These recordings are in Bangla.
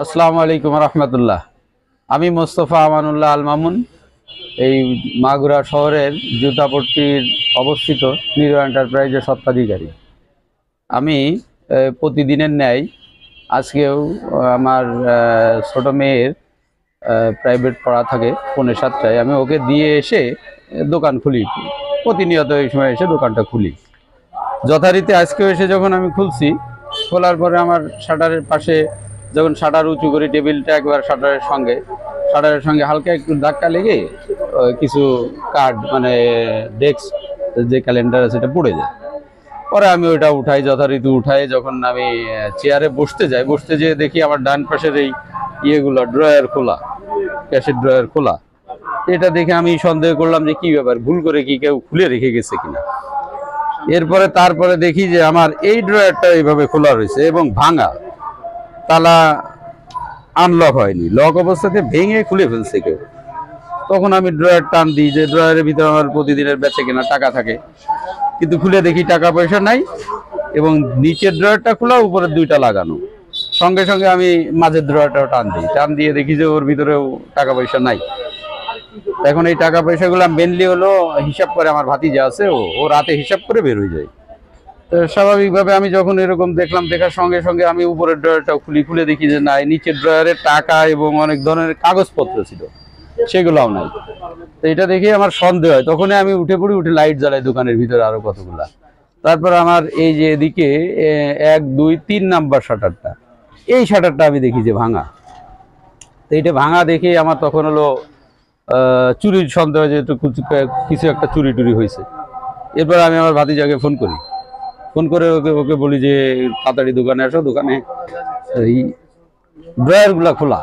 আসসালামু আলাইকুম রহমতুল্লাহ। আমি মোস্তফা আমানুল্লাহ আল মামুন, এই মাগুরা শহরের জুতাপট্টির অবস্থিত নিরো এন্টারপ্রাইজের স্বত্বাধিকারী। আমি প্রতিদিনের ন্যায় আজকেও আমার ছোট মেয়ের প্রাইভেট পড়া থাকে 6:45, আমি ওকে দিয়ে এসে দোকান খুলি। প্রতিনিয়ত এই সময় এসে দোকানটা খুলি। যথারীতি আজকেও এসে যখন আমি খুলছি, খোলার পরে আমার শাটারের পাশে যখন শাটার উঁচু করি, টেবিলটা একবার শাটারের সঙ্গে হালকা একটু ধাক্কা লেগে কিছু কার্ড মানে ডেস্ক যে ক্যালেন্ডার আছে সেটা পড়ে যায়। পরে আমি ওইটা উঠাই, যথারীতি উঠাই। যখন আমি চেয়ারে বসতে যেয়ে দেখি আমার ডান পাশের এই ইয়েগুলো ড্রয়ার খোলা, ক্যাশের ড্রয়ার খোলা। এটা দেখে আমি সন্দেহ করলাম যে কি ব্যাপার, ভুল করে কি কেউ খুলে রেখে গেছে কিনা। তারপরে দেখি যে আমার এই ড্রয়ারটা এইভাবে খোলা রয়েছে এবং ভাঙা, তালা আনলক হয়নি, লক অবস্থাতে ভেঙে খুলে ফেলছে কেউ। তখন আমি ড্রয়ার টান দিই, যে ড্রয়ারের ভিতরে আমার প্রতিদিনের বেচে কেনা টাকা থাকে, কিন্তু খুলে দেখি টাকা পয়সা নাই এবং নিচের ড্রয়ারটা খোলা, উপরের দুইটা লাগানো। সঙ্গে সঙ্গে আমি মাঝের ড্রয়ারটাও টান দিয়ে দেখি যে ওর ভিতরেও টাকা পয়সা নাই। এখন এই টাকা পয়সাগুলো মেনলি হলো হিসাব করে, আমার ভাতিজা আছে, ও রাতে হিসাব করে বের হয়ে যায়। তো স্বাভাবিকভাবে আমি যখন এরকম দেখলাম, দেখার সঙ্গে সঙ্গে আমি উপরের ড্রয়ারটাও খুলে দেখি যে নাই, নিচের ড্রয়ারে টাকা এবং অনেক ধরনের কাগজপত্র ছিল, সেগুলোও নাই। তো এটা দেখে আমার সন্দেহ হয়। তখনই আমি উঠে লাইট জ্বালাই দোকানের ভিতরে আরো কতগুলা। তারপর আমার এই যে এদিকে 1, 2, 3 নাম্বার শাটারটা, এই শাটারটা আমি দেখি যে ভাঙা। তো এইটা ভাঙা দেখে আমার তখন হলো চুরির সন্দেহ, যে কিছু একটা চুরি টুরি হয়েছে। এরপর আমি আমার ভাতিজাকে ফোন করে ওকে বলি যে তাড়াতাড়ি দোকানে আসো, দোকানে এই ড্রয়ারগুলা খোলা,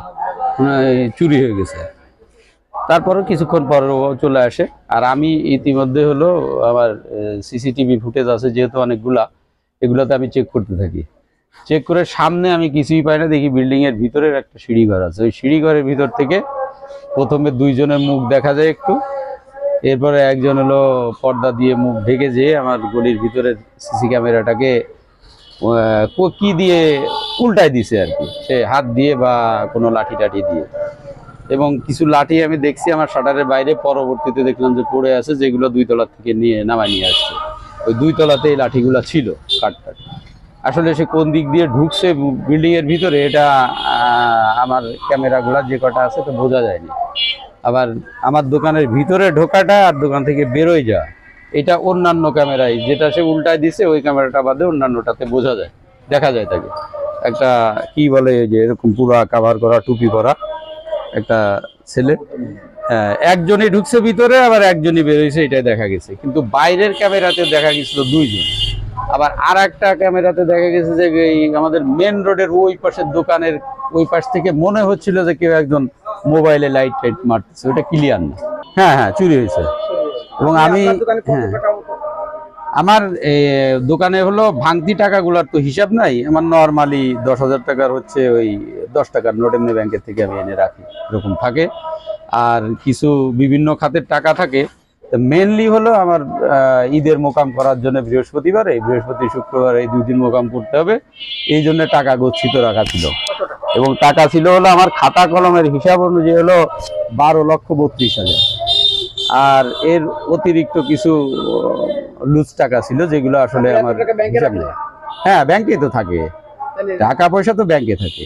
চুরি হয়ে গেছে। তারপরও কিছুক্ষণ পর ও চলে আসে। আর আমি ইতিমধ্যে হলো আমার সিসিটিভি ফুটেজ আছে যেহেতু অনেকগুলা, এগুলাতে আমি চেক করতে থাকি। চেক করে সামনে আমি কিছুই পাই না, দেখি বিল্ডিংয়ের ভিতরের একটা সিঁড়িঘর আছে। ওই সিঁড়িঘরের ভিতর থেকে প্রথমে 2 জনের মুখ দেখা যায় একটু, এরপরে একজন হলো পর্দা দিয়ে মুখ ঢেকে যেয়ে আমার গলির ভিতরের সিসি ক্যামেরাটাকে কি দিয়ে উল্টায় দিছে আর কি, সে হাত দিয়ে বা কোনো লাঠি টাঠি দিয়ে। এবং কিছু লাঠি আমি দেখছি আমার শাটারের বাইরে, পরবর্তীতে দেখলাম যে পড়ে আছে, যেগুলো 2 তলা থেকে নামায় নিয়ে আসছে। ওই 2 তলাতে এই লাঠিগুলো ছিল, কাঠটাট। আসলে সে কোন দিক দিয়ে ঢুকছে বিল্ডিং এর ভিতরে, এটা আমার ক্যামেরাগুলো যে কটা আছে তো বোঝা যায়নি। আবার আমার দোকানের ভিতরে ঢোকাটা আর দোকান থেকে বেরোয় যাওয়া, এটা অন্যান্য ক্যামেরায়, যেটা সে উল্টায় দিছে ওই ক্যামেরাটা বাদে অন্যান্যটাতে বোঝা যায়, দেখা যায় তাকে। একটা কি বলে যে এরকম পুরা কাভার করা, টুপি পরা একটা ছেলে, হ্যাঁ, একজনই ঢুকছে ভিতরে, আবার একজনই বেরোইছে, এটাই দেখা গেছে। কিন্তু বাইরের ক্যামেরাতে দেখা গেছিল 2 জন। আবার আর একটা ক্যামেরাতে দেখা গেছে যে এই আমাদের মেন রোডের ওই পাশের দোকানের ওই পাশ থেকে মনে হচ্ছিল যে কেউ একজন মোবাইলে লাইট টাইট মারতেছে, ওটা ক্লিয়ার না। হ্যাঁ হ্যাঁ, চুরি হয়েছে। এবং আমি হ্যাঁ, আমার দোকানে হলো ভাঙতি টাকাগুলোর তো হিসাব নাই। আমার নর্মালি 10,000 টাকার হচ্ছে ওই 10 টাকার নোট এমনি ব্যাংকের থেকে আমি এনে রাখি, এরকম থাকে। আর কিছু বিভিন্ন খাতের টাকা থাকে। মেনলি হলো আমার ঈদের মোকাম করার জন্য বৃহস্পতি শুক্রবার এই 2 দিন মোকাম করতে হবে, এই জন্য টাকা গচ্ছিত রাখা ছিল। এবং টাকা ছিল হলো আমার খাতা কলমের হিসাব অনুযায়ী হলো 12,32,000। আর এর অতিরিক্ত কিছু লুজ টাকা ছিল, যেগুলো আসলে আমার হিসাব নেই। হ্যাঁ, ব্যাংকেই তো থাকে, টাকা পয়সা তো ব্যাংকে থাকে।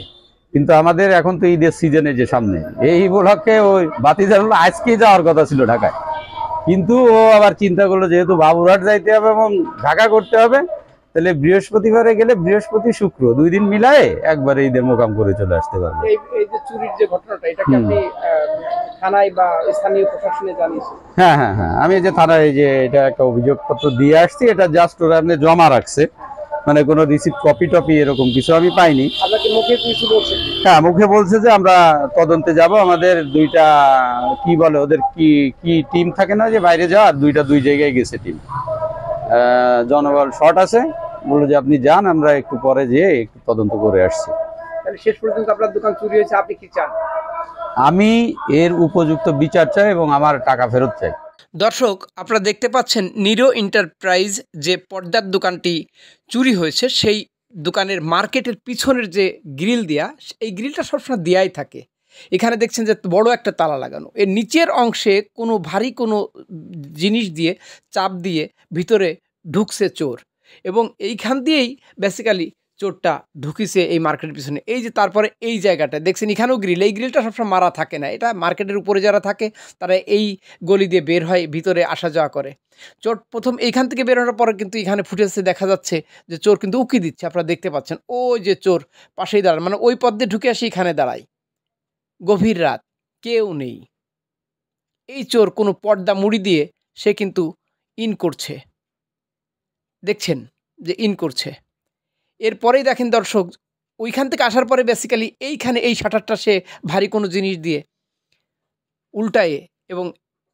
কিন্তু আমাদের এখন তো ঈদের সিজনে যে সামনে, এই উপলক্ষে ওই বাতিজার হলো আজকেই যাওয়ার কথা ছিল ঢাকায়, কিন্তু ও আবার চিন্তা করলো যেহেতু বাবুরহাট যাইতে হবে এবং ঢাকা করতে হবে, তাহলে বৃহস্পতিবারে গেলে বৃহস্পতি শুক্র 2 দিন মিলায়ে একবারে ঈদের মোকাম করে চলে আসতে পারবে। এই যে চুরির যে ঘটনাটা, এটা কি আপনি থানায় বা স্থানীয় প্রশাসনে জানিয়েছেন? হ্যাঁ হ্যাঁ হ্যাঁ, আমি যে থানায় যে এটা একটা অভিযোগপত্র দিয়ে আসছি, এটা জাস্ট ওরা এমনি জমা রাখছে, মানে কোনো রিসিপ্ট কপি টপি এরকম কিছু আমি পাইনি। আপনাকে মুখে কিছু বলছে? হ্যাঁ, মুখে বলছে যে আমরা তদন্তে যাব। আমাদের 2টা কি বলে ওদের কি টিম থাকে না, যে বাইরে যাওয়ার 2টা 2 জায়গায় গেছে টিম, জনবল শর্ট আছে, বললো যে আপনি যান, আমরা একটু পরে যেয়ে একটু তদন্ত করে আসছি। তাহলে শেষ পর্যন্ত আপনার দোকান চুরি হয়েছে, আপনি কি চান? আমি এর উপযুক্ত বিচার চাই এবং আমার টাকা ফেরত চাই। দর্শক, আপনারা দেখতে পাচ্ছেন নিরো এন্টারপ্রাইজ যে পর্দার দোকানটি চুরি হয়েছে, সেই দোকানের মার্কেটের পিছনের যে গ্রিল দেয়া, এই গ্রিলটা সবসময় দেয়াই থাকে। এখানে দেখছেন যে বড় একটা তালা লাগানো। এর নিচের অংশে কোনো ভারী কোনো জিনিস দিয়ে চাপ দিয়ে ভিতরে ঢুকছে চোর, এবং এইখান দিয়েই বেসিক্যালি চোরটা ঢুকিছে এই মার্কেটের পিছনে। এই যে তারপরে এই জায়গাটা দেখছেন, এখানেও গ্রিল, এই গ্রিলটা সবসময় মারা থাকে না, এটা মার্কেটের উপরে যারা থাকে তারা এই গলি দিয়ে বের হয়, ভিতরে আসা যাওয়া করে। চোর প্রথম এইখান থেকে বের হওয়ার পরে কিন্তু এখানে ফুটেজে দেখা যাচ্ছে যে চোর কিন্তু উকি দিচ্ছে, আপনারা দেখতে পাচ্ছেন। ওই যে চোর পাশেই দাঁড়ান, মানে ওই পথ দিয়ে ঢুকে আসি এখানে দাঁড়ায়। গভীর রাত, কেউ নেই। এই চোর কোনো পর্দা মুড়ি দিয়ে সে কিন্তু ইন করছে, দেখছেন যে ইন করছে। এরপরেই দেখেন দর্শক, ওইখান থেকে আসার পরে বেসিক্যালি এইখানে এই শাটারটা সে ভারী কোনো জিনিস দিয়ে উল্টায়ে এবং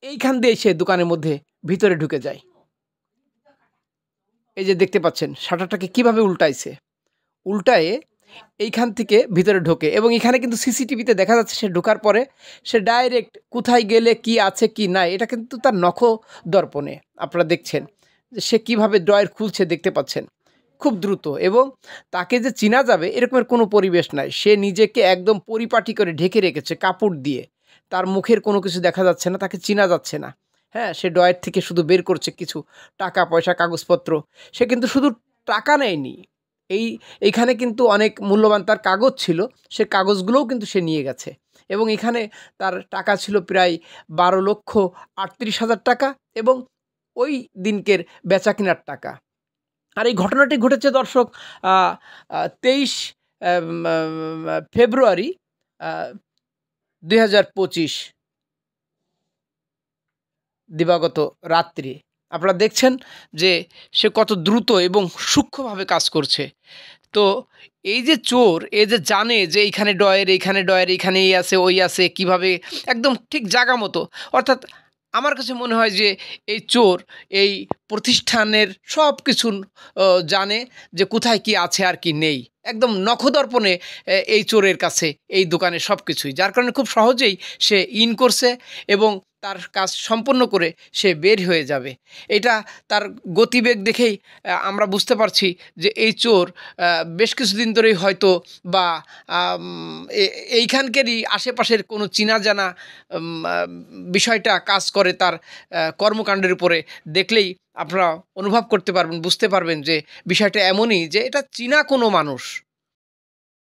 এইখান দিয়ে সে দোকানের মধ্যে ভিতরে ঢুকে যায়। এই যে দেখতে পাচ্ছেন শাটারটাকে কিভাবে উল্টাইছে, উল্টায়ে এইখান থেকে ভিতরে ঢোকে, এবং এখানে কিন্তু সিসিটিভিতে দেখা যাচ্ছে সে ঢোকার পরে সে ডাইরেক্ট কোথায় গেলে কি আছে কি নাই এটা কিন্তু তার নখ দর্পণে আপনারা দেখছেন যে সে কীভাবে ড্রয়ার খুলছে, দেখতে পাচ্ছেন খুব দ্রুত। এবং তাকে যে চেনা যাবে এরকমের কোনো পরিবেশ নাই, সে নিজেকে একদম পরিপাটি করে ঢেকে রেখেছে কাপড় দিয়ে, তার মুখের কোনো কিছু দেখা যাচ্ছে না, তাকে চেনা যাচ্ছে না। হ্যাঁ, সে ড্রয়ার থেকে শুধু বের করছে কিছু টাকা পয়সা কাগজপত্র, সে কিন্তু শুধু টাকা নেয়নি, এইখানে কিন্তু অনেক মূল্যবান তার কাগজ ছিল, সে কাগজগুলোও কিন্তু সে নিয়ে গেছে। এবং এখানে তার টাকা ছিল প্রায় 12,38,000 টাকা এবং ওই দিনকের বেচা কেনার টাকা। আর এই ঘটনাটি ঘটেছে দর্শক 23 ফেব্রুয়ারি 2025 দিবাগত রাত্রি। আপনারা দেখছেন যে সে কত দ্রুত এবং সূক্ষ্মভাবে কাজ করছে। তো এই যে চোর, এ যে জানে যে এইখানে ড্রয়ার, এইখানে ড্রয়ার, এইখানে এই আছে ওই আছে, কিভাবে একদম ঠিক জায়গা মতো, অর্থাৎ আমার কাছে মনে হয় যে এই চোর এই প্রতিষ্ঠানের সব কিছু জানে যে কোথায় কি আছে আর কি নেই, একদম নখদর্পণে এই চোরের কাছে এই দোকানে সব কিছুই, যার কারণে খুব সহজেই সে ইন করছে এবং তার কাজ সম্পন্ন করে সে বের হয়ে যাবে। এটা তার গতিবেগ দেখেই আমরা বুঝতে পারছি যে এই চোর বেশ কিছুদিন ধরেই হয়তো বা এইখানকারই আশেপাশের কোনো চেনা জানা বিষয়টা কাজ করে তার কর্মকাণ্ডের উপরে। দেখলেই আপনারা অনুভব করতে পারবেন, বুঝতে পারবেন যে বিষয়টা এমনই যে এটা চীনা কোনো মানুষ।